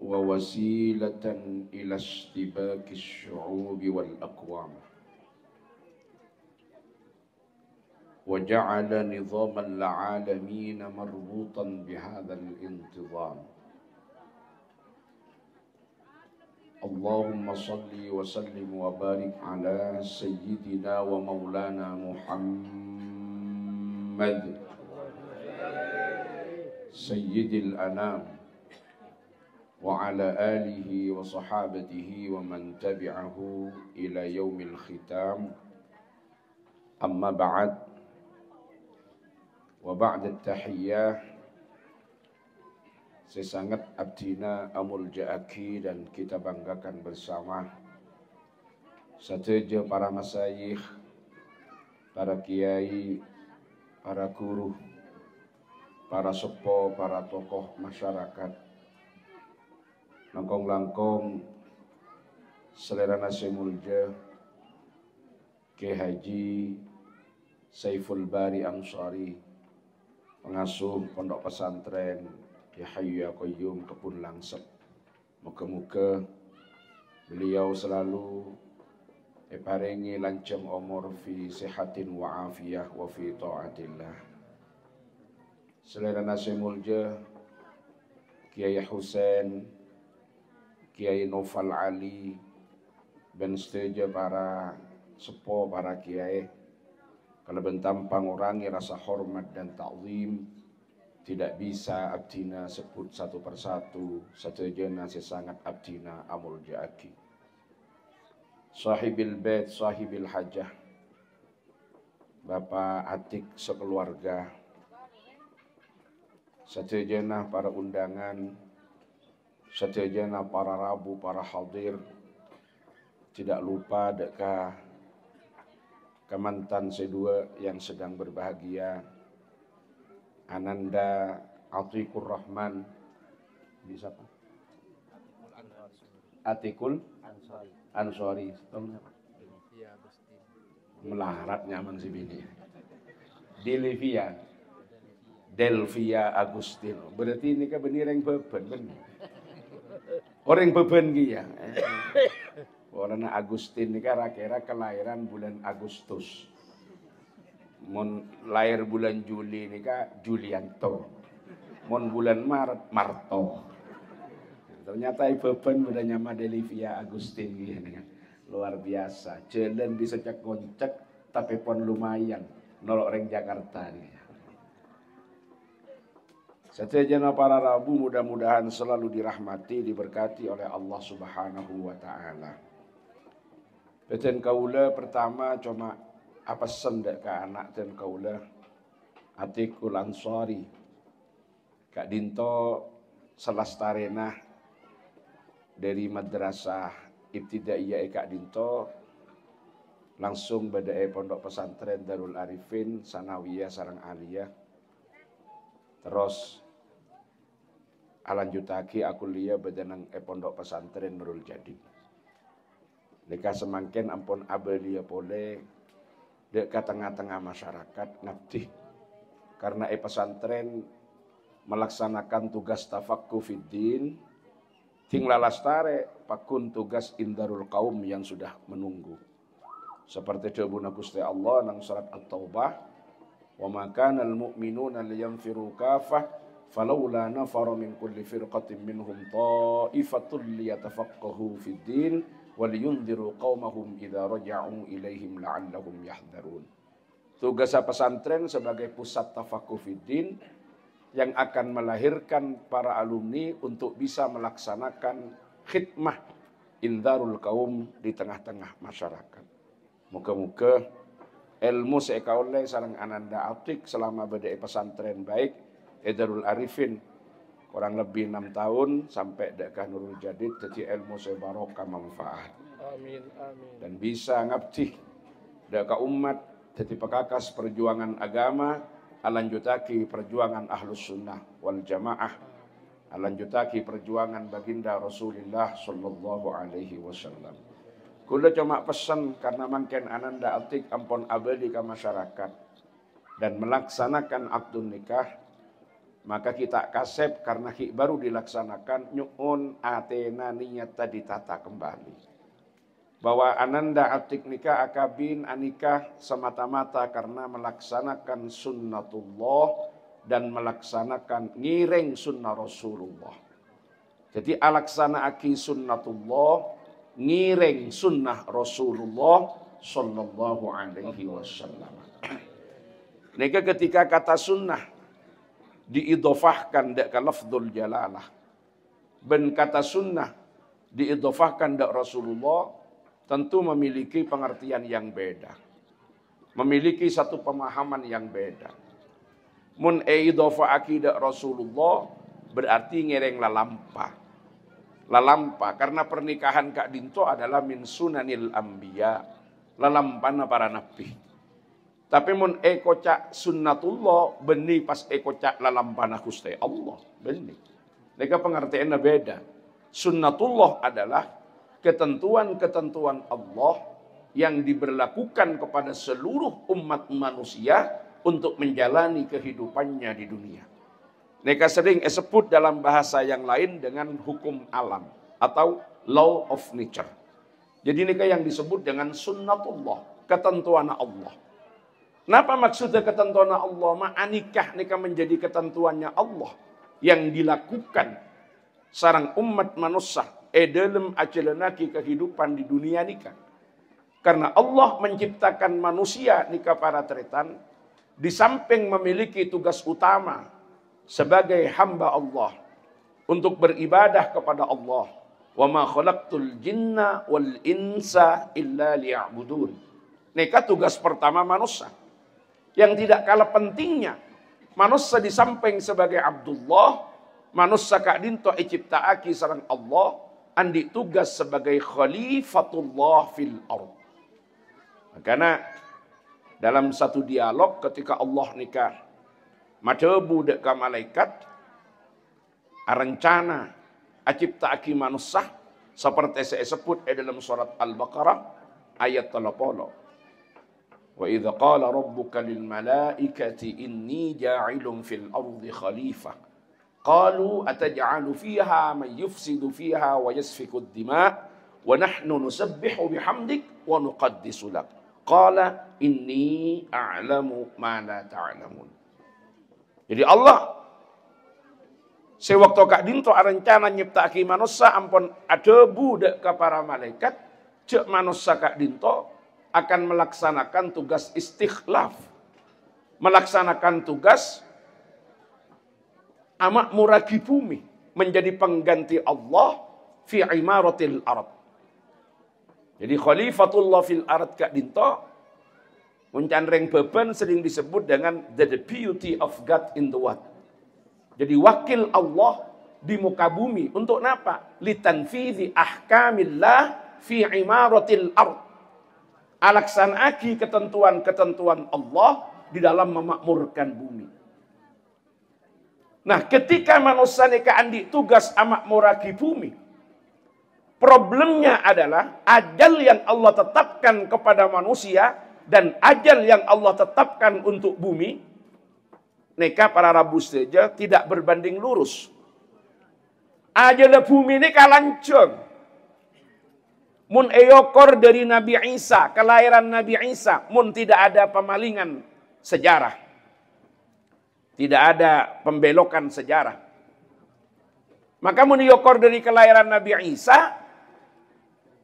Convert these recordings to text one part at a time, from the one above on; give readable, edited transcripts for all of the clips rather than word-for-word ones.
ووسيلة إلى اشتباك الشعوب والأقوام، وجعل نظام العالمين مربوطا بهذا الانتظام. اللهم صل وسلم وبارك على سيدنا ومولانا محمد سيد الأنام وعلى آله وصحابته ومن تبعه إلى يوم الختام. أما بعد، وبعد التحية، saya sangat abdina amul ja'aki dan kita banggakan bersama sateja para masyayikh, para kiai, para guru, para sepo, para tokoh masyarakat, langkong-langkong selera nasi mulja Kiai Haji Saiful Bari Ansari, pengasuh pondok pesantren Ya Hayyu Ya Qayyum Kebun Langsep. Moga-moga beliau selalu paringi lancem umur fi sihatin wa afiyah wa fi taatillah. Selera nasi mulja Kiai Husain, Kiai Nofal Ali, dan setuju para sepo, para kiai, kalau bentam pangurangi rasa hormat dan ta'zim, tidak bisa abdina sebut satu persatu, setuju nasi sangat abdina amul ja'aki. Sahibil bait, sahibil hajah, Bapak Atik sekeluarga, setuju para undangan, setuju para rabu, para hadir, tidak lupa dekat kemantan sedua yang sedang berbahagia, Ananda Atikur Rahman, bisa Pak? Atikul Ansori, melarat nyaman si bini. Delvia Agustino, berarti ini kan bener yang beban, bener. Orang beban dia. Orang Agustin ini kan kira kelahiran bulan Agustus. Mon lahir bulan Juli ini kan Julianto. Mon bulan Maret Marto. Ternyata beban udah nyama Delvia Agustin gini kan. Luar biasa. Jalan bisa cek koncek tapi pun lumayan. Nolok orang Jakarta nih. Sejajar para rabu, mudah-mudahan selalu dirahmati, diberkati oleh Allah Subhanahu wa Ta'ala. Beten kaula pertama cuma apa sendak ke anak dan kaula Atikul Ansari, Kak Dinto selastarena dari madrasah ibtidaiyah Kak Dinto langsung badai pondok pesantren Darul Arifin Sanawiyah Sarang Aliyah, terus alanjutaki aku liya badanang pondok pesantren Nurul Jadi. Deka semakin ampun abelia boleh dek tengah-tengah masyarakat ngabdi karena pesantren melaksanakan tugas tafaqquh fiddin tinggal lastare pakun tugas indarul kaum yang sudah menunggu seperti dawuh Gusti Allah nang surat At-Taubah, wa ma kana al-mu'minuna liyanfiru kafah falawla nafara min kulli firqatin minhum ta'ifatun liyatafaqahu fiddin waliyundiru qaumahum idza raja'u ilaihim la'allahum yahdharun. Tugas pesantren sebagai pusat tafaqquh fiddin yang akan melahirkan para alumni untuk bisa melaksanakan khidmah indarul kaum di tengah-tengah masyarakat. Moga-moga ilmu sekaule sareng Ananda Atik selama badai pesantren baik Darul Arifin kurang lebih 6 tahun sampai dekah Nurul Jadid jadi ilmu sebarokah manfaat. Amin, amin. Dan bisa ngabdi dekah umat jadi pekakas perjuangan agama, alanjutaki perjuangan ahlus sunnah wal jamaah, alanjutaki perjuangan baginda Rasulullah sallallahu alaihi wasallam. Kula cuma pesan karena mungkin Ananda Atik ampun abadi ke masyarakat dan melaksanakan akdun nikah Maka kita kasep karena baru dilaksanakan nyuun atena niat tadi ditata kembali. Bahwa ananda atik nikah akabin anikah semata-mata karena melaksanakan sunnatullah dan melaksanakan ngiring sunnah Rasulullah. Jadi alaksana aki sunnatullah ngiring sunnah Rasulullah sallallahu alaihi wasallam. Nika ketika kata sunnah diidofahkan dak lafdzul jalalah. Ben kata sunnah diidofahkan dak Rasulullah tentu memiliki pengertian yang beda. Memiliki satu pemahaman yang beda. Mun idofah akidah Rasulullah berarti ngereng lalampa. Lalampa karena pernikahan Kak Dinto adalah min sunanil anbiya. Lalampana para nabi. Tapi mun kocak sunnatullah beni pas kocak lalampana Gusti Allah beni. Mereka pengertiannya beda. Sunnatullah adalah ketentuan-ketentuan Allah yang diberlakukan kepada seluruh umat manusia untuk menjalani kehidupannya di dunia. Mereka sering disebut dalam bahasa yang lain dengan hukum alam atau law of nature. Jadi mereka yang disebut dengan sunnatullah, ketentuan Allah. Kenapa maksudnya ketentuan Allah? Ma'anikah nikah menjadi ketentuannya Allah yang dilakukan sarang umat manusia dalam ajalanaki kehidupan di dunia nikah. Karena Allah menciptakan manusia nikah para tretan di samping memiliki tugas utama sebagai hamba Allah untuk beribadah kepada Allah. Wa ma khalaqtul jinna wal insa illa liya'budun. Nikah tugas pertama manusia. Yang tidak kalah pentingnya, manusia di samping sebagai Abdullah, manusia Kak Dinto ciptaaki sareng Allah, andi tugas sebagai khalifatullah fil ardh. Karena dalam satu dialog ketika Allah nikah, madebu dek malaikat, rencana ciptaaki manusia seperti saya sebut dalam surat Al-Baqarah ayat 30. Wa idza qala rabbuka lil malaikati inni ja'ilun fil ardi khalifah qalu ataj'alu fiha man yufsidu fiha wa yasfiku ad-dima' wa nahnu nusabbihu bihamdik wa nuqaddisu lak qala inni a'lamu ma la ta'lamun. Jadi Allah sewaktu Kak Dinto rencana nyiptaki manusia ampun adebu dek ka para malaikat cek manusia Kak Dinto akan melaksanakan tugas istikhlaf. Melaksanakan tugas amak muragi bumi. Menjadi pengganti Allah fi imaratil ard. Jadi khalifatullah fil ard Kak Dinto. Muncanreng beban sering disebut dengan the beauty of God in the world. Jadi wakil Allah di muka bumi. Untuk apa? Litanfidhi ahkamillah fi imaratil ard. Alaksanaki ketentuan-ketentuan Allah di dalam memakmurkan bumi. Nah, ketika manusia nikah andi tugas amakmuraki bumi, problemnya adalah ajal yang Allah tetapkan kepada manusia dan ajal yang Allah tetapkan untuk bumi, nikah para rabu saja tidak berbanding lurus. Ajal bumi ini kalancong. Mun eyokor dari Nabi Isa, kelahiran Nabi Isa, mun tidak ada pemalingan sejarah. Tidak ada pembelokan sejarah. Maka mun eyokor dari kelahiran Nabi Isa,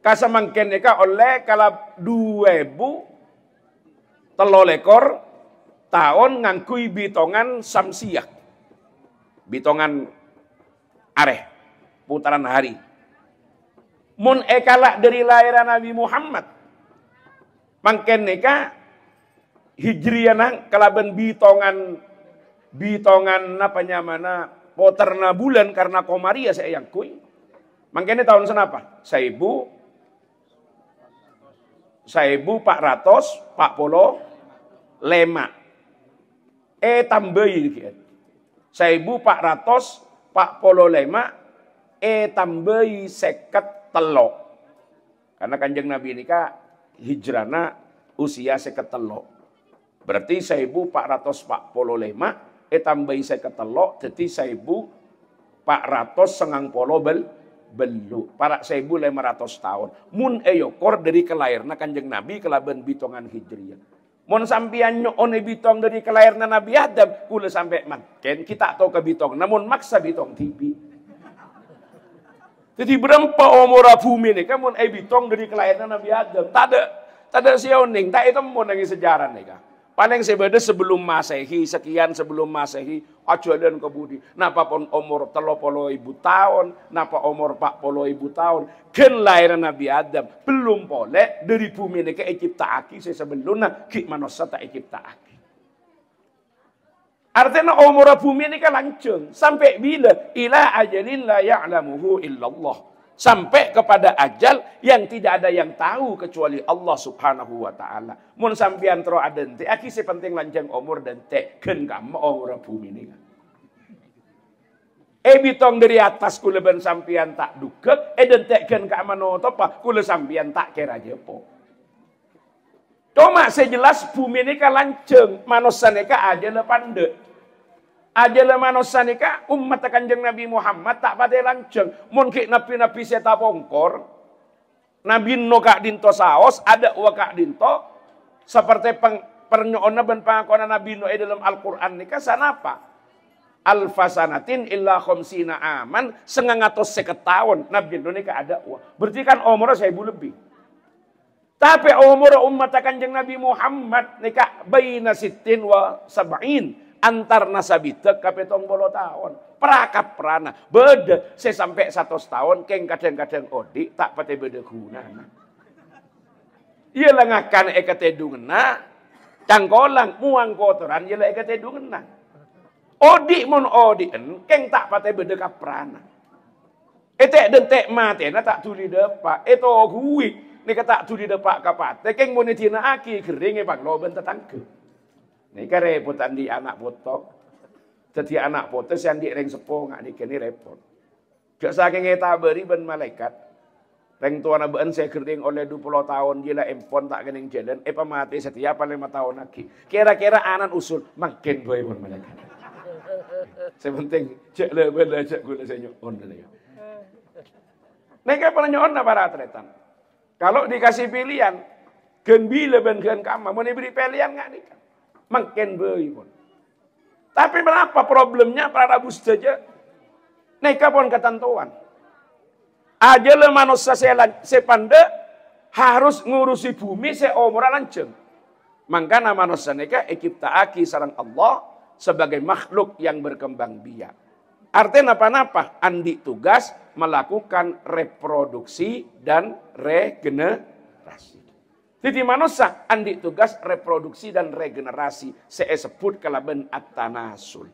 kasamangken eka oleh kalab 2013 tahun ngangkui bitongan samsiah. Bitongan areh, putaran hari. Mun ekalak dari lahiran Nabi Muhammad. Mangken neka hijrianang kalaban bitongan napanya mana poterna bulan karena komaria saya yang kui. Mangkene tahun senapa? 1445. Tambahi dikit. 1445 tambahi 53. Karena Kanjeng Nabi ini hijrana usia 53. Berarti 1445 tambahi saya ketelok, jadi 1490 belu. Para 1500 tahun. Mun eyokor dari kelahirna Kanjeng Nabi kelaban bitongan Hijriyah. Mun sampian nyokone bitong dari kelahirna Nabi Adam, kula sampai makin kita tahu ke bitong, namun maksa bitong tibi. Jadi berapa umur bumi ini, kamu bitong dari kelahirna Nabi Adam. Tak ada sioning, tak itu mau nangis sejarah nih kak. Paling sebeda sebelum Masehi, sekian sebelum Masehi, ajalan kebudi. Napa pun umur 30.000 tahun, napa umur 40.000 tahun. Ken lahir Nabi Adam, belum boleh dari bumi ini ke Egyptaaki, sebelumnya ki manusia tak Egyptaaki. Artinya umur bumi ini kan lancung. Sampai bila? Ila ajalin la ya'lamuhu illallah. Sampai kepada ajal yang tidak ada yang tahu kecuali Allah subhanahu wa ta'ala. Mun sampian tro adente, aki sepenting lanjang umur dan teken kamu umur bumi ini. Bitong dari atas kula ben sampian tak duket, dan teken kamu notopa, kula sampian tak kira jepo. Cuma sejelas bumi ini kan lanceng, manusia ini kan aja lepande. Ajalah manusia ni kak umat Kanjeng Nabi Muhammad tak pada lanceng. Mungkin nabi-nabi seta pongkor. Nabi no kak dinto saos ada wa kak dinto seperti pernyoona ben pangakona Nabi no dalam Al-Qur'an ni sana apa? Alfasanatin illa khamsina aman 150 tahun Nabi no ni kak ada wa. Berarti kan umurnya 1000 lebih. Tapi umur umat Kanjeng Nabi Muhammad ni kak baina 60 wa 70. Antar nasabita kapetong bolo tahun. Perakap perana. Beda. Saya sampai 100 tahun. Keng kadang-kadang odik. Tak pati beda guna. Ialah ngakan ekatedungna. Cangkolang. Muang kotoran. Ialah ekatedungna. Odik mon odien. Keng tak pati beda kaprana. Etek dentek mati. Na tak tuli depak. Eto hui. Ni tak tuli depak kapate. Keng monetina aki. Kering epak loben tetangke. Ini kan repotan di anak potok. Jadi anak potok yang di reng sepo nggak ini repot. Gak saking kita beri ben malaikat. Reng tua naben saya kering oleh 20 tahun gila empon tak kening jalan. Mati setiap 5 tahun lagi. Kira-kira anak usul makin boy pun malaikat. Sepenting cek lebel cek gula saya nyon dulu. Mereka pernah nyon para atletan. Kalau dikasih pilihan, gembila ben gen kamar mau diberi pilihan nggak nih? Makin bayi pun. Tapi berapa problemnya para rabu saja? Neka pun ketentuan. Ajalah manusia sepanda harus ngurusi bumi seumur lanceng. Mangkana manusia neka ciptaaki sareng Allah sebagai makhluk yang berkembang biak. Artinya apa-apa? Andi tugas melakukan reproduksi dan regenerasi. Jadi manusia andi tugas reproduksi dan regenerasi. Saya sebut kalaban at-tanasul.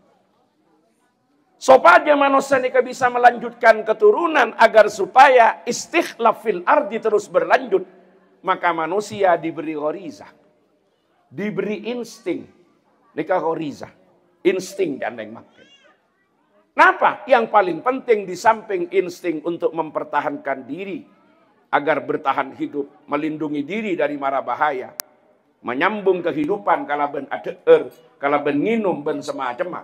Supaya manusia ini bisa melanjutkan keturunan agar supaya istikhlaf fil ardi terus berlanjut. Maka manusia diberi ghoriza. Diberi insting. Nikah ghoriza. Insting dan yang makin. Kenapa? Yang paling penting di samping insting untuk mempertahankan diri. Agar bertahan hidup, melindungi diri dari mara bahaya, menyambung kehidupan kalaban adeer, kalaban nginum ben semacam.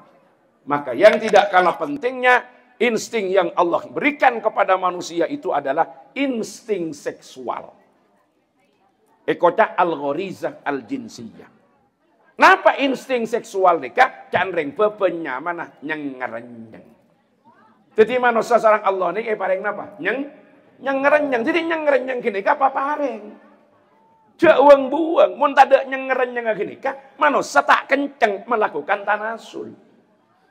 Maka yang tidak kalah pentingnya, insting yang Allah berikan kepada manusia itu adalah insting seksual. Ekota al-ghorizah al-jinsiyah. Napa insting seksual nikah? Canreng pepenyamanah nyeng-ngerenyeng. Jadi manusia sarang Allah ini pareng napa? Nyeng-ngerenyeng. Jadi nyeng-ngerenyeng gini kah apa pareng? Jauang buang. Mun tada nyeng-ngerenyeng gini kah? Manusia tak kenceng melakukan tanasul.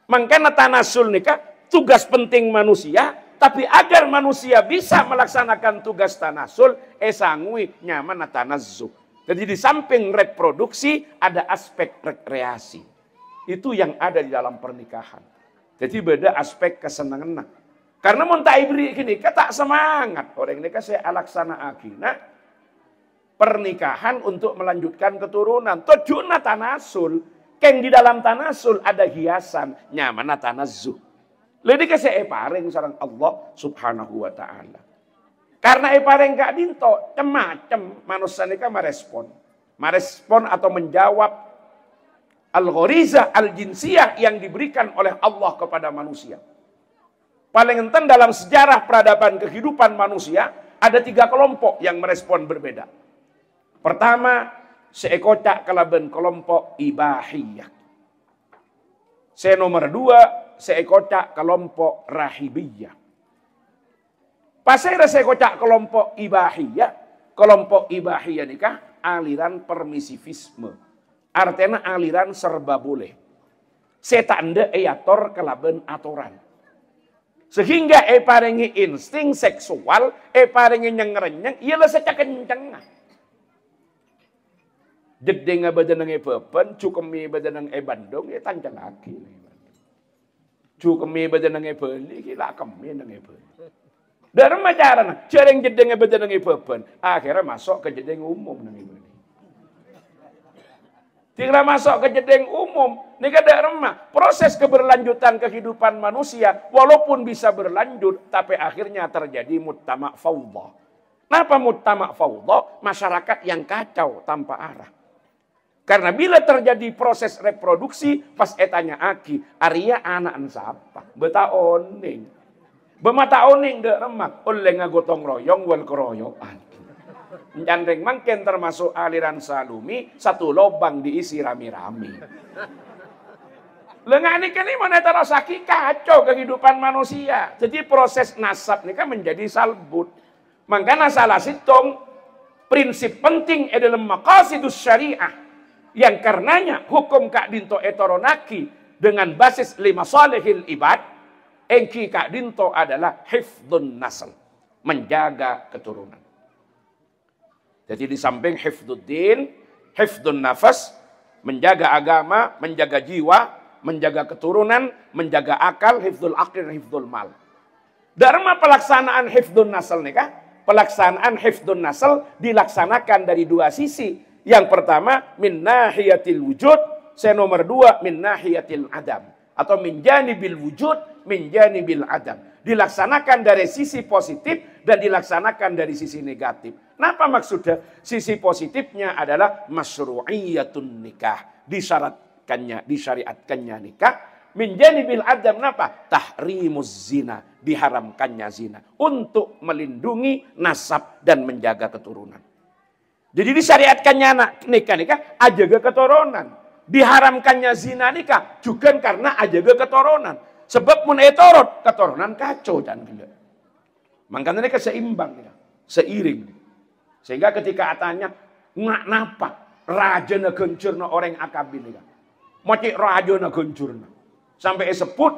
Makanya tanasul nikah tugas penting manusia. Tapi agar manusia bisa melaksanakan tugas tanasul, sangui nyaman tanazzuh. Jadi di samping reproduksi ada aspek rekreasi. Itu yang ada di dalam pernikahan. Jadi beda aspek kesenangan. Karena mun tak ibri gini, tak semangat. Orang ini saya alaksana akina pernikahan untuk melanjutkan keturunan. Tujuannya tanasul. Keng di dalam tanasul ada hiasan. Nyaman tanazzuh. Jadi saya pareng sareng Allah subhanahu wa ta'ala. Karena pareng gak dinto, macam manusia ini kan merespon. Merespon atau menjawab Al-ghorizah al-jinsiyah yang diberikan oleh Allah kepada manusia. Paling enten dalam sejarah peradaban kehidupan manusia, ada 3 kelompok yang merespon berbeda. Pertama, seekocak kalaben kelompok ibahiyah. Nomor 2, seekocak kelompok rahibiyah. Pasera seekocak kelompok ibahiyah. Kelompok ibahiyah nikah aliran permisivisme. Artinya aliran serba boleh. Setanda eator kelaben atoran. Sehingga paringi insting seksual, paringi nyeng-renyeng, ialah secak kenceng. Jedeng badanang bepen, cukemi badanang bandung, tancang lagi. Cukemi badanang beli, gila kemi nang beli. Dari macaran, cereng jedeng badanang bepen, akhirnya masuk ke jedeng umum nang beli. Tinggal masuk ke jedeng umum, ini kada remah. Proses keberlanjutan kehidupan manusia, walaupun bisa berlanjut, tapi akhirnya terjadi mujtama' fawdha. Kenapa mujtama' fawdha? Masyarakat yang kacau tanpa arah. Karena bila terjadi proses reproduksi, pas etanya aki, Arya anak siapa? Beta oning. Bemata oning dak remah, oleh ngagotong royong wal keroyokan. Jandreng mangken termasuk aliran salumi, satu lobang diisi rami-rami. Lengah ini kan ini mana terosaki kacau kehidupan manusia. Jadi proses nasab ini kan menjadi salbut. Makanya salah situng prinsip penting adalah maqasidus syariah. Yang karenanya hukum Kak Dinto etoronaki dengan basis 5 salihil ibad. Engki Kak Dinto adalah hifdun nasl. Menjaga keturunan. Jadi di samping hifduddin, hifdun nafas, menjaga agama, menjaga jiwa, menjaga keturunan, menjaga akal, hifdul aqil, hifdul mal. Dharma pelaksanaan hifdun nasl nih kah? Pelaksanaan hifdun nasl dilaksanakan dari 2 sisi. Yang pertama, min nahiyatil wujud. Nomor 2, min nahiyatil adam. Atau min janibil wujud, min janibil adam. Dilaksanakan dari sisi positif dan dilaksanakan dari sisi negatif. Kenapa maksudnya? Sisi positifnya adalah masyru'iyatun nikah. Disyariatkannya nikah. Min janibil adam kenapa? Tahrimuz zina. Diharamkannya zina. Untuk melindungi nasab dan menjaga keturunan. Jadi disyariatkannya nikah ajaga keturunan. Diharamkannya zina nikah juga karena ajaga keturunan. Sebab mun etorot keturunan kacau dan gila. Makanya ini seimbang, seiring. Sehingga ketika atanya nggak napa raja na gencurna orang akabin ini. Moci raja na gencurna. Sampai sebut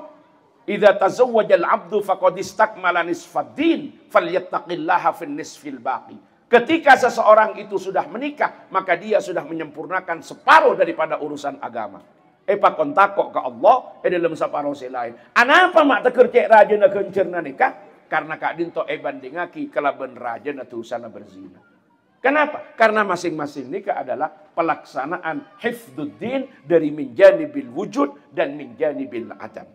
idza tazawwajal abdu faqad istakmala nisfaddin falyattaqillaha fin nisfil baqi. Ketika seseorang itu sudah menikah, maka dia sudah menyempurnakan separuh daripada urusan agama. Pak kontakok ke Allah, dalam separuh lain. Anapa mak tekercek raja na gencerna nikah? Karena Kak Dinto bandingaki kelaban raja na tusana berzina. Kenapa? Karena masing-masing nikah adalah pelaksanaan hifduddin dari minjanibil wujud dan minjanibil adam.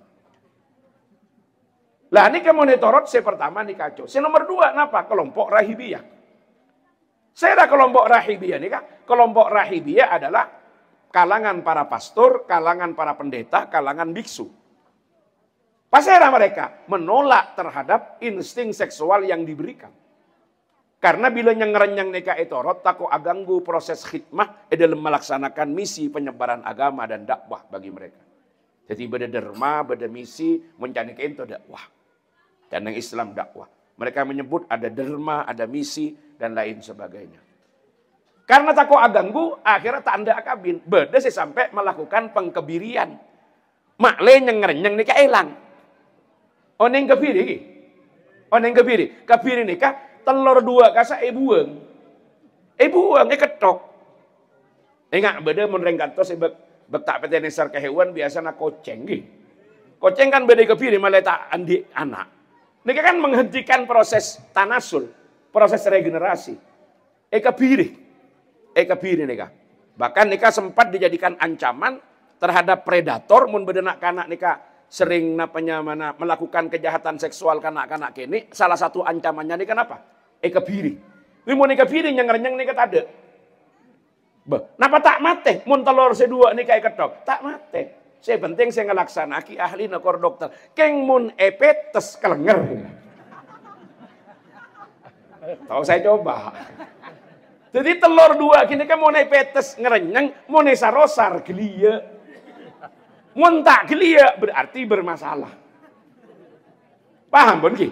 Lah ini monitorot saya pertama nih kacau. Saya nomor 2 kenapa? Kelompok rahibiyah. Saya ada kelompok rahibiyah nih kak. Kelompok rahibiyah adalah kalangan para pastor, kalangan para pendeta, kalangan biksu. Pasera mereka menolak terhadap insting seksual yang diberikan. Karena bila nyeng-renyeng nikah etorot, tako aganggu proses khidmah dalam melaksanakan misi penyebaran agama dan dakwah bagi mereka. Jadi beda derma, beda misi, mencari itu dakwah. Dan yang Islam dakwah. Mereka menyebut ada derma, ada misi, dan lain sebagainya. Karena tako aganggu, akhirnya tak anda akabin. Beda sih sampai melakukan pengkebirian. Makle nyeng-renyeng nikah elang. Oneng kebiri. Oneng kebiri. Kebiri nikah telur 2 kasa buang. Buang ketok. Ingat beda menrengkantos betak petenesar ke hewan biasanya koceng. Koceng kan beda kebiri malah tak andi anak. Nikah kan menghentikan proses tanasul. Proses regenerasi. Kebiri. Kebiri nikah. Bahkan nikah sempat dijadikan ancaman terhadap predator mun bedenak kanak nikah sering melakukan kejahatan seksual kanak-kanak kini. Salah satu ancamannya nikah apa? Kebiri. Ini mau nikah biri nyeng-nyeng nikah ada. Napa tak mate? Mun telur sedua nih kayak ketok, tak mate. Saya penting saya ngelaksanaki ahli nakor dokter. Keng mun epetes kelenger. Tahu saya coba. Jadi telur dua gini kan mau epetes ngerenyeng, mau sarosar gelia. Mun tak gelia berarti bermasalah. Paham pun ki?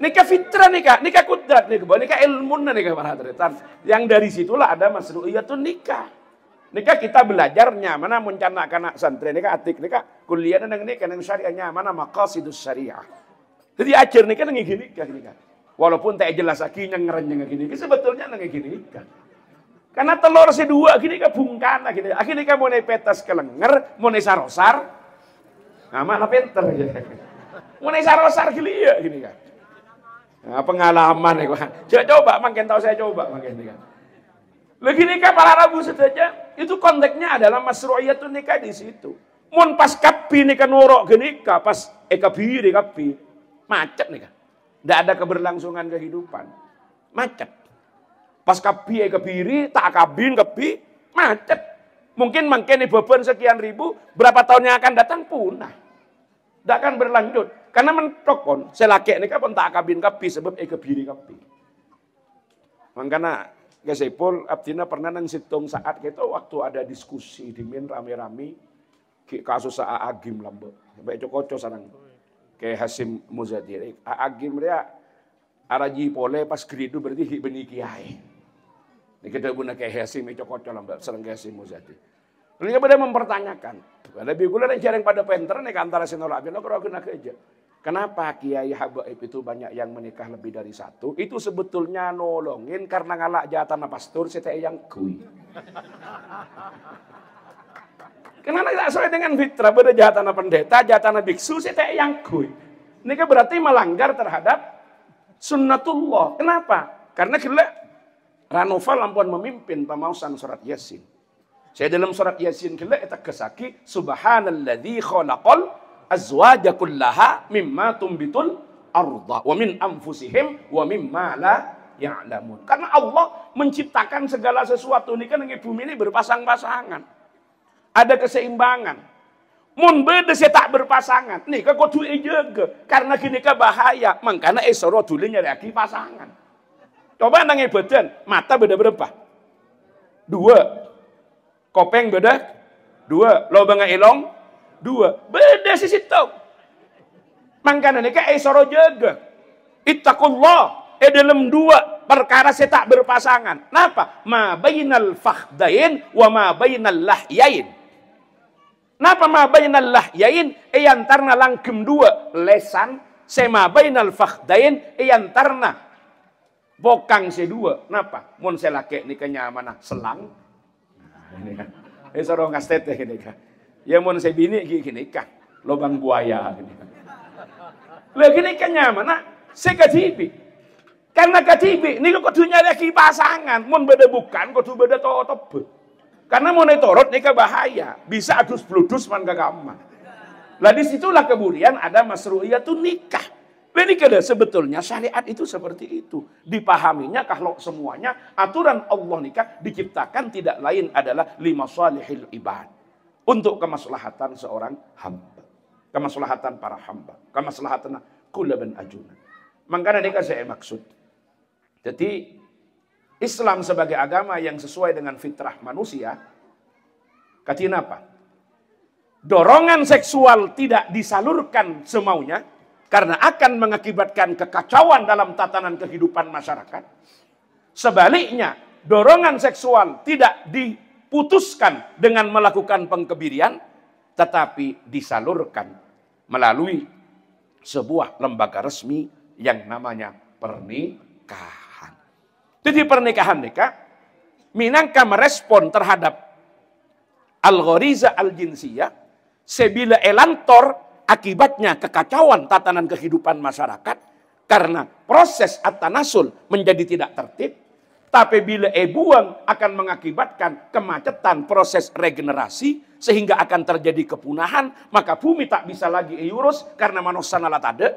Nikah fitrah nikah kudrat nikah ilmu nikah para hadirin. Yang dari situlah ada masru'iyatun nikah. Nikah kita belajarnya mana mencana anak santri nikah atik nikah kuliah nang nikah nang syariahnya mana maqasidus syariah. Jadi ajar nikah nang gini nikah. Walaupun tak jelas lagi ngerenyeng gini, sebetulnya nang gini nikah. Karena telur sedua gini kan bungkana gini. Akhirnya kan mau petas kelenger, mau sarosar. Nah, mana pinter ya. Mau sarosar gini ya gini kan. Nah, pengalaman ya. Coba makin tahu saya coba makin nikah. Lagi nikah para rabu saja itu konteksnya adalah masru'iyatun nikah di situ. Mun pas kapi nikah norok nikah pas ekabiri kapi macet nikah. Tidak ada keberlangsungan kehidupan. Macet. Pas kapi ekabiri tak kabin kapi macet. Mungkin makin beban sekian ribu berapa tahun yang akan datang punah. Tidak akan berlanjut. Karena mentok pun, selaki ini kan tak kabin kapi sebab ekabiri kapi. Makanya kesepul abdina pernah nang situng saat kita waktu ada diskusi di min rame-rame kasus Agim lambe. Sampai cokoco sarang. Ke Hasim Muzadi. Agim dia araji pole pas gridu berarti beni kiai. Ini kita guna ke Hasim cokoco lambe sareng ke Hasim Muzadi. Lalu pada mempertanyakan, ada bikulah yang jarang pada penter nih antara sinolak bino kalau kena kerja. Kenapa kiai habaib itu banyak yang menikah lebih dari satu? Itu sebetulnya nolongin karena ngalak jatana pastor saya yang kui. Kenapa tidak sesuai dengan fitrah? Beda jatana pendeta, jatana biksu saya yang kui. Ini kan berarti melanggar terhadap sunnatullah. Kenapa? Karena kita Ranova lampuan memimpin pemausan surat Yasin. Saya dalam surat Yasin kita kesaki subhanalladzi khalaqal azwaja kullaha mimma tumbitul arda wa min anfusihim wa mimma la ya'lamun. Karena Allah menciptakan segala sesuatu ini kan di bumi ini berpasang-pasangan. Ada keseimbangan. Mun beda saya tak berpasangan. Nih kau kudu jaga karena gini ke bahaya. Makanya esoro dulu nyari lagi pasangan. Coba nang badan, mata beda berapa? 2. Kopeng beda 2. Lobang elong 2. Beda sisi tau. Makanya nih kayak esoro jaga. Ittaqullah. Dalam 2 perkara saya tak berpasangan. Kenapa? Ma bainal fakhdain wa ma bainal lahyain. Kenapa ma bainal lahyain? Antarna langkem 2 lesan. Sema bainal fakhdain antarna bokang se 2. Kenapa? Mun saya laki nikahnya mana? Selang. Ini kan. Esoro ngastet ini kan. Ya mau saya bini gini kah lubang buaya gini kan. Lagi ini kan nyaman saya katibi. Karena katibi ini kudu nyari pasangan, mun beda bukan kudu beda tobe. Karena mau torot ini bahaya, bisa adus bludus man kagama. Lah disitulah kemudian ada masru'iyatun nikah. Ini kada sebetulnya syariat itu seperti itu. Dipahaminya kalau semuanya aturan Allah nikah diciptakan tidak lain adalah limasalihil ibad. Untuk kemaslahatan seorang hamba. Kemaslahatan para hamba. Kemaslahatan kulaban ajunan. Makanya ini saya maksud. Jadi Islam sebagai agama yang sesuai dengan fitrah manusia. Katiin apa? Dorongan seksual tidak disalurkan semaunya. Karena akan mengakibatkan kekacauan dalam tatanan kehidupan masyarakat. Sebaliknya, dorongan seksual tidak diputuskan dengan melakukan pengkebirian, tetapi disalurkan melalui sebuah lembaga resmi yang namanya pernikahan. Jadi pernikahan nikah, minangka merespon terhadap al-ghariza al-jinsiyah, sebila elantor akibatnya kekacauan tatanan kehidupan masyarakat karena proses at-tanasul menjadi tidak tertib, tapi bila buang akan mengakibatkan kemacetan proses regenerasi sehingga akan terjadi kepunahan, maka bumi tak bisa lagi diurus karena manusia nalat ada.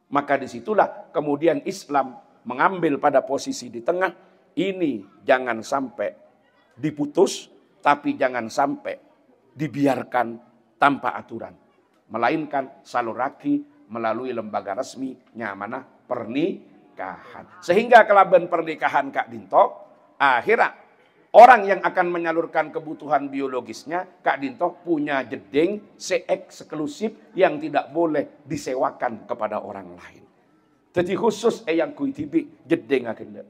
Maka disitulah kemudian Islam mengambil pada posisi di tengah, ini jangan sampai diputus, tapi jangan sampai dibiarkan tanpa aturan. Melainkan saluraki melalui lembaga resmi nyamanah pernikahan. Sehingga kelaban pernikahan Kak Dinto, akhirnya orang yang akan menyalurkan kebutuhan biologisnya, Kak Dinto punya jeding eksklusif yang tidak boleh disewakan kepada orang lain. Jadi khusus yang kuitibi jeding agenda.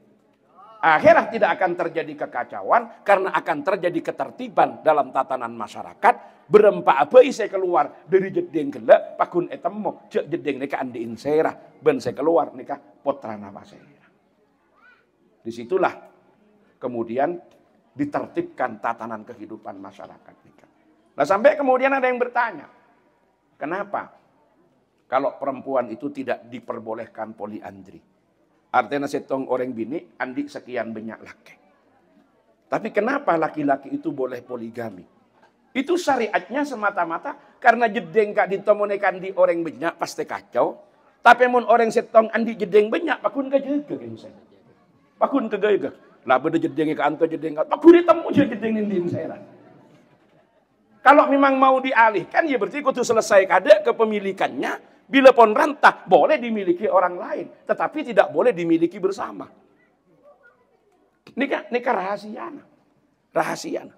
Akhirnya tidak akan terjadi kekacauan karena akan terjadi ketertiban dalam tatanan masyarakat. Berempat apa saya keluar dari jeding gelak pakun etemo cek jeding nika andiin serah ben saya keluar nika potra nama saya. Disitulah kemudian ditertibkan tatanan kehidupan masyarakat nika. Nah sampai kemudian ada yang bertanya, kenapa kalau perempuan itu tidak diperbolehkan poliandri? Artinya setong orang bini, andi sekian banyak laki. Tapi kenapa laki-laki itu boleh poligami? Itu syariatnya semata-mata karena jedeng Kak ditemunekan di orang banyak pasti kacau. Tapi mun orang setong andi jedeng banyak, pakun kejaga kan saya. Pakun kejaga. Lah beda jedeng ke anto jedeng ka. Pakun ditemu jedeng nindin saya. Kalau memang mau dialihkan ya berarti kudu selesai kada kepemilikannya. Bila pun rantah, boleh dimiliki orang lain. Tetapi tidak boleh dimiliki bersama. Ini rahasiana. Rahasiana.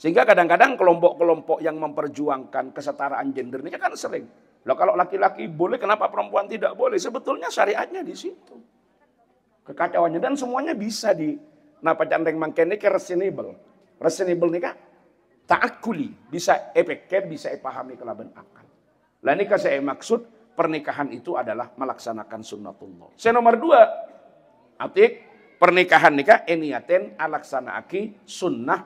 Sehingga kadang-kadang kelompok-kelompok yang memperjuangkan kesetaraan gender ini kan sering. Loh kalau laki-laki boleh, kenapa perempuan tidak boleh? Sebetulnya syariatnya di situ. Kekacauannya. Dan semuanya bisa di... Napa candeng mangken ini reasonable. Reasonable ini kan ta'akuli. Bisa efektif, bisa dipahami kelaban akal. Lah ini saya maksud pernikahan itu adalah melaksanakan sunnatullah. Saya nomor 2, atik pernikahan nikah eniaten alaksanaaki sunnah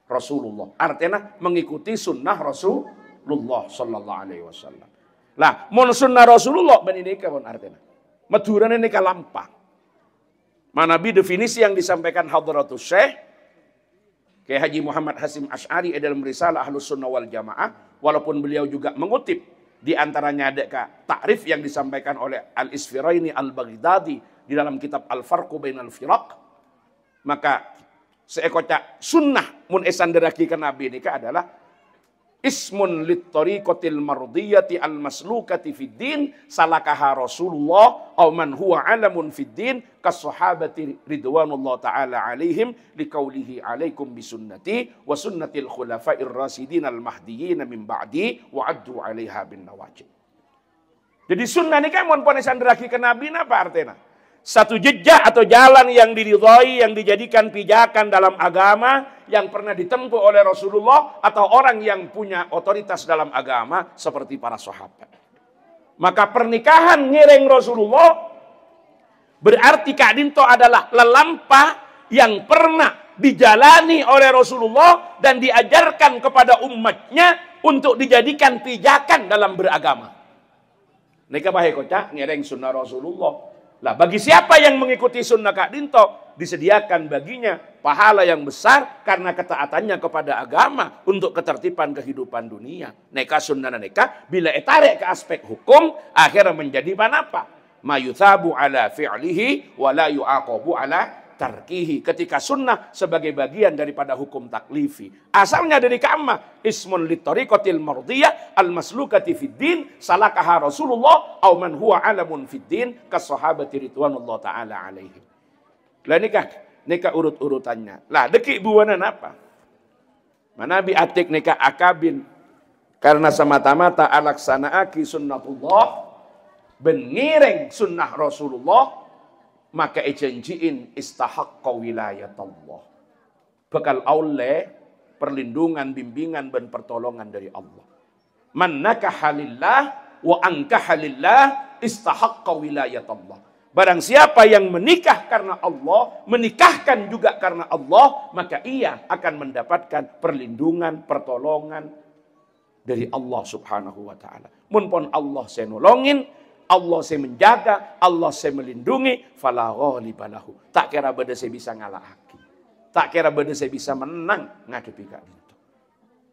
Rasulullah. Artinya mengikuti sunnah Rasulullah sallallahu alaihi wasallam. Lah, mun sunnah Rasulullah ben nikah pun artinya. Madurane nikah lampah. Manabi definisi yang disampaikan Hadratus Syekh Kiai Haji Muhammad Hasyim Asy'ari dalam risalah Ahlus Sunnah wal Jamaah, walaupun beliau juga mengutip di antaranya ada takrif yang disampaikan oleh Al-Isfiraini Al-Baghdadi di dalam kitab Al-Farqu Bainal Firaq. Maka seekocak sunnah mun esanderaki ke Nabi ini adalah ismun littariqatil mardiyati al-maslukati fid din salakaha Rasulullah aw man huwa alamun fid din kas-sahabati ridwanullah taala alaihim liqaulihi alaikum bisunnati wa sunnatil khulafair rasidin al-mahdiyyin min ba'di wa addu 'alaiha bin nawajib. Jadi sunnah ini kan mun ponesanderaki ke Nabi apa artinya? Satu jejak atau jalan yang diridhai, yang dijadikan pijakan dalam agama, yang pernah ditempuh oleh Rasulullah atau orang yang punya otoritas dalam agama seperti para sahabat. Maka pernikahan ngiring Rasulullah berarti Kak Dinto adalah lelampah yang pernah dijalani oleh Rasulullah dan diajarkan kepada umatnya untuk dijadikan pijakan dalam beragama. Nika bahe kocak ngiring sunnah Rasulullah. Lah bagi siapa yang mengikuti sunnah Kak Dinto, disediakan baginya pahala yang besar karena ketaatannya kepada agama untuk ketertiban kehidupan dunia. Neka sunnah neka bila etarik ke aspek hukum akhirnya menjadi apa? Mayuthabu ala fi'lihi wa la yu'aqabu ala tarkihi. Ketika sunnah sebagai bagian daripada hukum taklifi. Asalnya dari ka'amah. Ismun littariqatil mardiyah al-maslukati fid din salakaha Rasulullah aw man huwa alamun fid din kas-sahabati ridwanullah ta'ala alaihi. Lah nikah urut-urutannya. Lah deki buanan apa? Manabi atik nikah akabin karena semata-mata alaksanaaki sunnatullah bengiring sunnah Rasulullah maka ejanjiin istahaqqa wilayatullah. Bakal oleh perlindungan, bimbingan dan pertolongan dari Allah. Man nakaha lillah wa ankaha lillah istahaqqa wilayatullah. Barang siapa yang menikah karena Allah, menikahkan juga karena Allah, maka ia akan mendapatkan perlindungan, pertolongan dari Allah Subhanahu wa taala. Mun pon Allah saya nolongin, Allah saya menjaga, Allah saya melindungi, fala ghaliba lahu. Tak kira beda saya bisa ngalahaki. Tak kira beda saya bisa menang ngadepi Kak Dinto.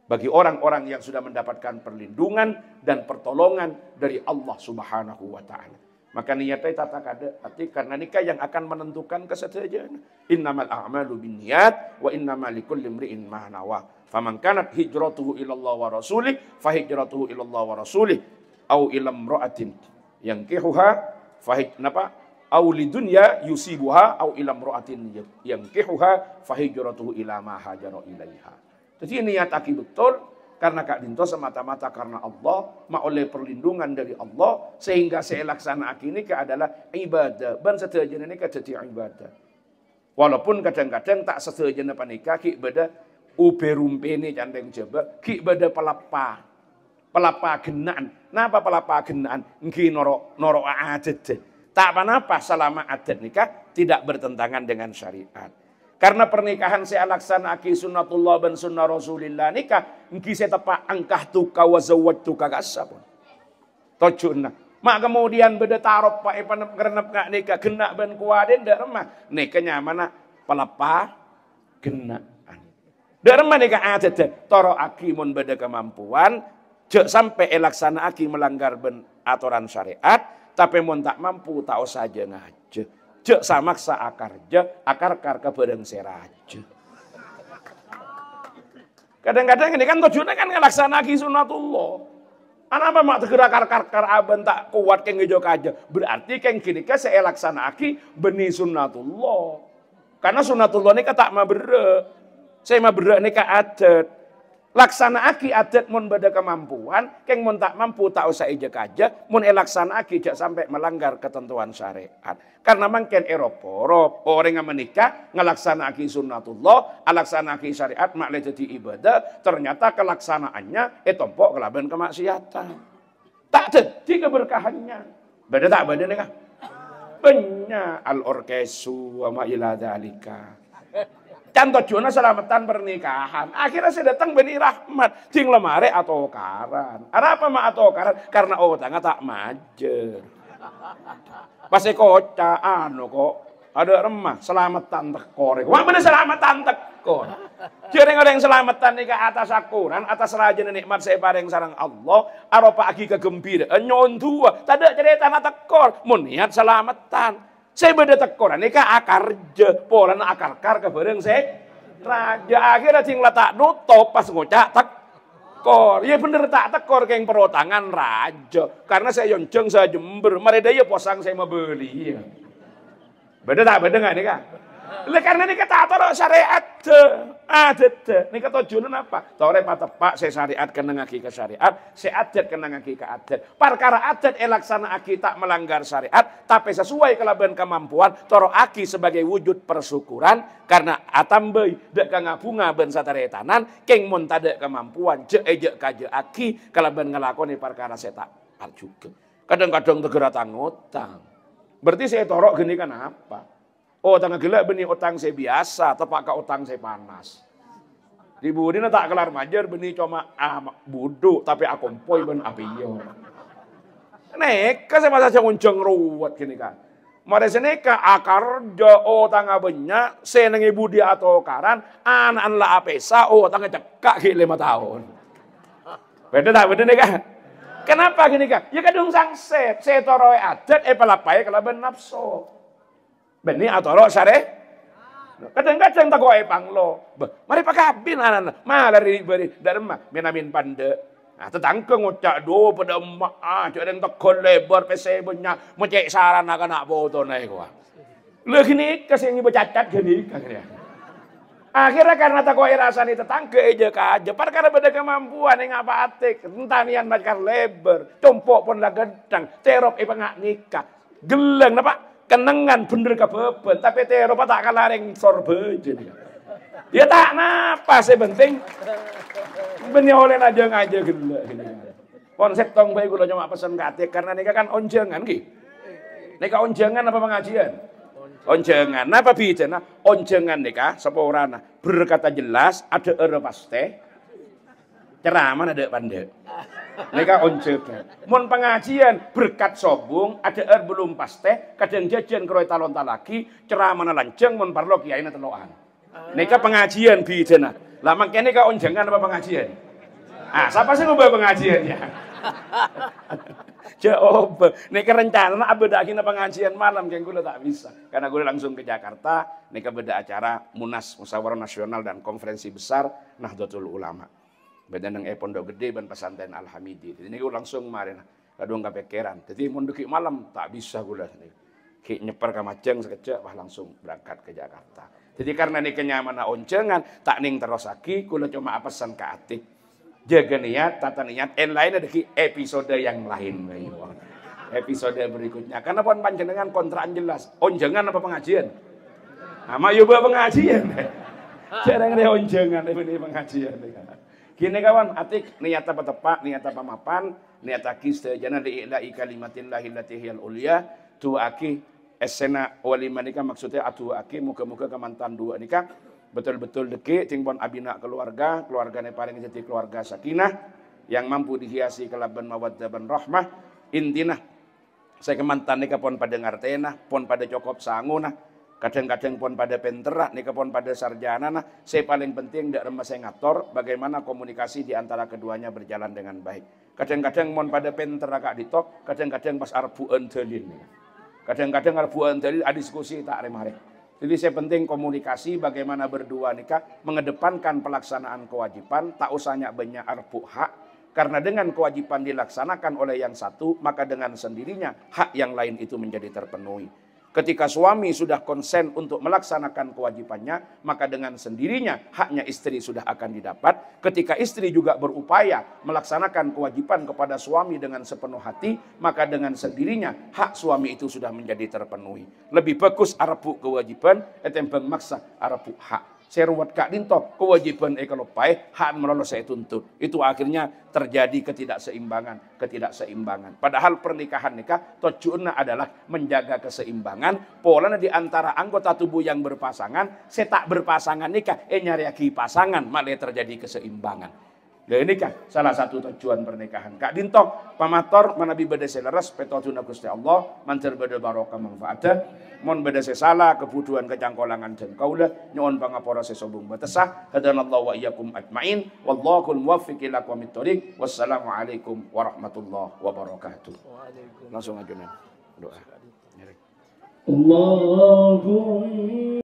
Bagi orang-orang yang sudah mendapatkan perlindungan dan pertolongan dari Allah Subhanahu wa taala. Maka niatnya tata kada hati, karena nikah yang akan menentukan kesetiaan. Innamal a'malu binniyat wa innamal likulli imri'in ma nawa. Faman kanat hijratuhu ila Allah wa rasulih fa hijratuhu ila Allah wa rasulih au ila imra'atin yankihuha fa napa au lidunya yusibuha au ila imra'atin yankihuha fa hijratuhu ila ma hajara ilaiha. Jadi niat aki betul. Karena Kak Dinto semata-mata karena Allah, oleh perlindungan dari Allah, sehingga saya laksana ini adalah ibadah. Dan seterusnya ini jadi ibadah. Walaupun kadang-kadang tak seterusnya panika, ki beda uberumpe ini candeng coba, ki beda pelapa genaan. Napa pelapa genaan? Ngi norok adat. Tak apa-apa selama adat nikah tidak bertentangan dengan syariat. Karena pernikahan saya laksanakan sunnatullah dan sunnah Rasulillah nikah, engki saya tepak angkah tuka wa zawwajtuka kasapun. Tojuna. Mak kemudian beda taruh pak ipan kerenep ngak nikah genak ben kuaden dak remah. Nikahnya mana pelapa genaan. Dak remah nikah adat toro aki mun beda kemampuan, jek sampai laksana aki melanggar ben aturan syariat, tapi mun tak mampu tak usah aja ngaje. Jek samaksa akar kebereng seraja. Kadang-kadang ini kan tujuannya kan ngelaksanakan sunnatullah. Kenapa mak tegera akar aben tak kuat keng ngejo aja. Berarti keng kini ke saya laksanaki beni sunnatullah. Karena sunnatullah ini tak mabere. Saya mabere ini ke adat. Laksanaaki adat mun beda kemampuan, keng mun tak mampu tak usah ijek aja, mun laksanaaki jak sampai melanggar ketentuan syariat. Karena mangken eroporo orang yang menikah ngelaksanaaki sunnatullah, alaksanaaki syariat mak jadi ibadah, ternyata kelaksanaannya tompok kelaban kemaksiatan. Tak jadi keberkahannya. Beda tak beda nih kah? Benya al-orkesu wa ma ila dzalika. Contoh Jona selamatan pernikahan. Akhirnya saya datang beni rahmat. Ting lemare atau karan. Apa mak atau karan? Karena tangga tak majer. Pas kocak kok. Ada remah selamatan tekor. Wah bener selamatan tekor. Jadi ada yang selamatan nih ke atas akuran. Atas raja nikmat saya pareng sarang Allah. Aropa aki kegembiraan. Nyontua. Tadi cerita tekor. Muniat selamatan. Saya beda tekoran, ini kan akar je, pola akar ke bareng saya. Raja akhirnya sing letak nutup pas ngocak tekor. Ya bener tak tekor keng perotangan raja. Karena saya yonceng saya Jember, mereka ya posang saya mau beli. Ya. Beda tak beda nggak nih kak? Karena ini kata atur syariat adat. Ini kata tujuan apa? Tore patepak saya syariat kena ngaki ke syariat, saya adat kena ngaki ke adat. Perkara adat laksana aki tak melanggar syariat, tapi sesuai kelaban kemampuan. Toro aki sebagai wujud persyukuran karena atambai dek ngabunga ben sataretanan, keng mun tade kemampuan jek kaje aki kelaban ngelakoni perkara saya tak juga. Kadang-kadang tegera tangutang. Berarti saya torok gini kan apa? Tangga gelap benih utang saya biasa, tepak ke utang saya panas. Di budina tak kelar majer benih cuma buduk, tapi aku poy ben apiyo. Neka saya masa unceng ruwet gini kan. Mari seneka akar jo tangga benya, senengi budi atau karan, anak la apesa, tangga cekak ki 5 tahun. Beda tak beda nih kan? Kenapa gini kan? Ya kadung sangset, saya toroy adat, pelapai kelaban nafsu. Beni atau lo sare, kadang-kadang tak kau panglo, mari pakai kabin anak, malah dari mah, menamin pande, tetangga ngocak do pada emak, jadi tak kau lebar pese banyak, mencek saran nak foto naik gua, lu gini kasih ini bercacat gini, akhirnya karena tak kau rasani tetangga aja, perkara beda kemampuan yang apa atik, entanian macam lebar, tumpuk pun lah gedang, terop ngak nikah, geleng apa? Kenangan bener kebeben, tapi Eropa tak kalah yang sorbejen. Ya tak napa sih penting. Benih oleh aja ngaja gila. Konsep tong bayi gue cuma pesen katik karena nikah kan onjangan ki. Nikah onjangan apa pengajian? Onjangan. Apa bicara? Onjangan nikah seporana berkata jelas ada pasti. Ceramah ada pandai. Mereka oncekan. Mon pengajian berkat sobung ada belum pasti. Kadang jajan kroy talon talaki ceramah lanceng mon parlo kiai teloan. Mereka pengajian bidana. Lah makanya mereka onjangan apa pengajian? Siapa sih ngubah pengajiannya? Coba, nek rencana beda kina pengajian malam yang gue tak bisa. Karena gue langsung ke Jakarta, nek beda acara Munas Musyawarah Nasional dan Konferensi Besar Nahdlatul Ulama. Beda nang pondok gede ban pesantren Al-Hamidi. Jadi gue langsung kemarin, kadang nggak pikiran. Jadi mondok malam tak bisa gue lah. Ki nyeper ke Majeng sekejap, wah langsung berangkat ke Jakarta. Jadi karena ini kenyamanan oncengan, tak ning terus lagi, gue cuma pesan ke Atik. Jaga niat, tata niat, lain ada episode yang lain. Episode berikutnya. Karena pun panjenengan kontrakan jelas. Onjengan apa pengajian? Ama yoba pengajian. Jarang ada onjengan ini pengajian. Gini kawan, Atik niat apa tepat, niat apa mapan, niat aki sedajana li'ila'i kalimatillahi allati hiyal ulia, tu'aki esena walima nikah maksudnya atu'aki muka-muka kemantan dua nikah betul-betul deki tingpon abina keluarga keluarganya paling jadi keluarga sakinah yang mampu dihiasi kelaban mawaddah dan rahmah intina saya kemantan nikah pon pada ngartena pon pada cokop sanguna kadang-kadang pon pada penterah nikah pon pada sarjana nah saya paling penting dak remah saya ngatur bagaimana komunikasi di antara keduanya berjalan dengan baik kadang-kadang pon pada penterah kak ditok kadang-kadang pas arbuan dalil kadang-kadang arbuan dalil diskusi tak remare. Jadi saya penting komunikasi bagaimana berdua nikah mengedepankan pelaksanaan kewajiban tak usahnya banyak arbu hak karena dengan kewajiban dilaksanakan oleh yang satu maka dengan sendirinya hak yang lain itu menjadi terpenuhi. Ketika suami sudah konsen untuk melaksanakan kewajibannya, maka dengan sendirinya haknya istri sudah akan didapat. Ketika istri juga berupaya melaksanakan kewajiban kepada suami dengan sepenuh hati, maka dengan sendirinya hak suami itu sudah menjadi terpenuhi. Lebih bagus arabu kewajiban, etembang maksa arabu hak. Saya ruwet kak dinto, kewajiban kalau baik, hak melolos saya tuntut. Itu akhirnya terjadi ketidakseimbangan. Padahal pernikahan nikah tujuannya adalah menjaga keseimbangan. Pola di antara anggota tubuh yang berpasangan, saya tak berpasangan nikah, nyari lagi pasangan, malah terjadi keseimbangan. Nah ini kan salah satu tujuan pernikahan. Kak Dintok, pamator, manabi beda seleras, petotuna Gusti Allah, mancer beda barokah manfaatnya, mon beda salah, kebutuhan kecangkolangan dan kaulah, nyon pangapora sesobung batesah, hadanallahu wa iyyakum ajmain, wallahul muwaffiq ila aqwamit thoriq, wassalamualaikum warahmatullahi wabarakatuh. Langsung aja nih doa. Allahumma